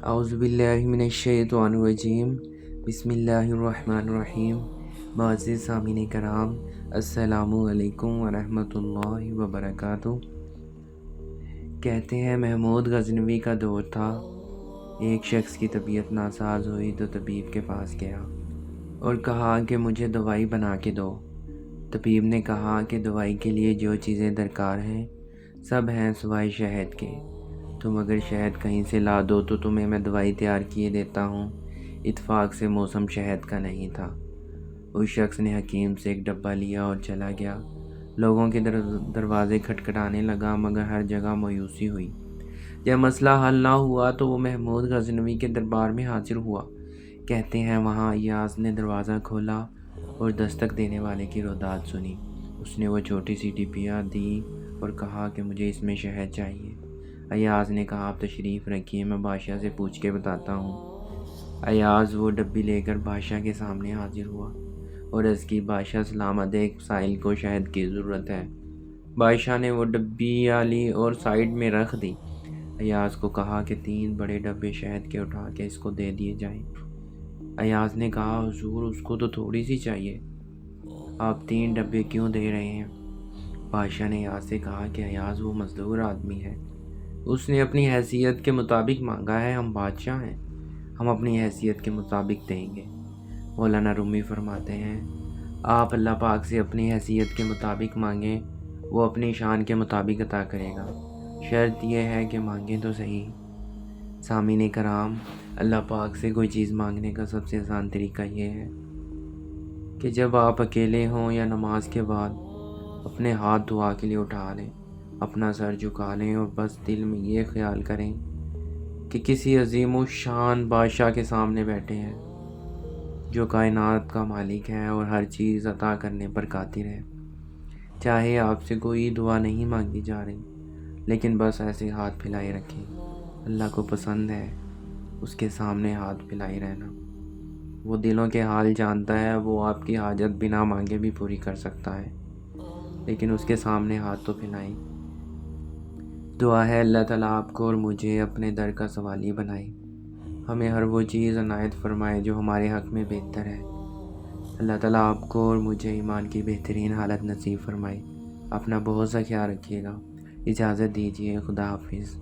اعوذ باللہ من الشیطان الرجیم بسم اللہ الرحمن الرحیم۔ معزز سامعین کرام، السلام علیکم ورحمۃ اللہ وبرکاتہ۔ کہتے ہیں محمود غزنوی کا دور تھا۔ ایک شخص کی طبیعت ناساز ہوئی تو طبیب کے پاس گیا اور کہا کہ مجھے دوائی بنا کے دو۔ طبیب نے کہا کہ دوائی کے لیے جو چیزیں درکار ہیں سب ہیں سوائے شہد کے۔ تم اگر شہد کہیں سے لا دو تو تمہیں میں دوائی تیار کیے دیتا ہوں۔ اتفاق سے موسم شہد کا نہیں تھا۔ اس شخص نے حکیم سے ایک ڈبہ لیا اور چلا گیا۔ لوگوں کے دروازے کھٹکھٹانے لگا مگر ہر جگہ مایوسی ہوئی۔ جب مسئلہ حل نہ ہوا تو وہ محمود غزنوی کے دربار میں حاضر ہوا۔ کہتے ہیں وہاں ایاز نے دروازہ کھولا اور دستک دینے والے کی روداد سنی۔ اس نے وہ چھوٹی سی ڈبیا دی اور کہا کہ مجھے اس میں شہد چاہیے۔ ایاز نے کہا آپ تشریف رکھیے، میں بادشاہ سے پوچھ کے بتاتا ہوں۔ ایاز وہ ڈبی لے کر بادشاہ کے سامنے حاضر ہوا اور عرض کی بادشاہ سلامت، ایک سائل کو شہد کی ضرورت ہے۔ بادشاہ نے وہ ڈبیا لی اور سائیڈ میں رکھ دی۔ ایاز کو کہا کہ 3 بڑے ڈبے شہد کے اٹھا کے اس کو دے دیے جائیں۔ ایاز نے کہا حضور اس کو تو تھوڑی سی چاہیے، آپ 3 ڈبے کیوں دے رہے ہیں؟ بادشاہ نے ایاز سے کہا کہ ایاز وہ مزدور آدمی ہے، اس نے اپنی حیثیت کے مطابق مانگا ہے، ہم بادشاہ ہیں، ہم اپنی حیثیت کے مطابق دیں گے۔ مولانا رومی فرماتے ہیں آپ اللہ پاک سے اپنی حیثیت کے مطابق مانگیں، وہ اپنی شان کے مطابق عطا کرے گا، شرط یہ ہے کہ مانگیں تو صحیح۔ سامعین کرام، اللہ پاک سے کوئی چیز مانگنے کا سب سے آسان طریقہ یہ ہے کہ جب آپ اکیلے ہوں یا نماز کے بعد اپنے ہاتھ دعا کے لیے اٹھا لیں، اپنا سر جھکا لیں اور بس دل میں یہ خیال کریں کہ کسی عظیم و شان بادشاہ کے سامنے بیٹھے ہیں جو کائنات کا مالک ہے اور ہر چیز عطا کرنے پر قادر ہے۔ چاہے آپ سے کوئی دعا نہیں مانگی جا رہی، لیکن بس ایسے ہاتھ پھیلائے رکھیں۔ اللہ کو پسند ہے اس کے سامنے ہاتھ پھیلائے رہنا۔ وہ دلوں کے حال جانتا ہے، وہ آپ کی حاجت بنا مانگے بھی پوری کر سکتا ہے، لیکن اس کے سامنے ہاتھ تو پھیلائیں۔ دعا ہے اللہ تعالیٰ آپ کو اور مجھے اپنے در کا سوالی بنائے، ہمیں ہر وہ چیز عنایت فرمائے جو ہمارے حق میں بہتر ہے۔ اللہ تعالیٰ آپ کو اور مجھے ایمان کی بہترین حالت نصیب فرمائے۔ اپنا بہت سا خیال رکھیے گا۔ اجازت دیجیے، خدا حافظ۔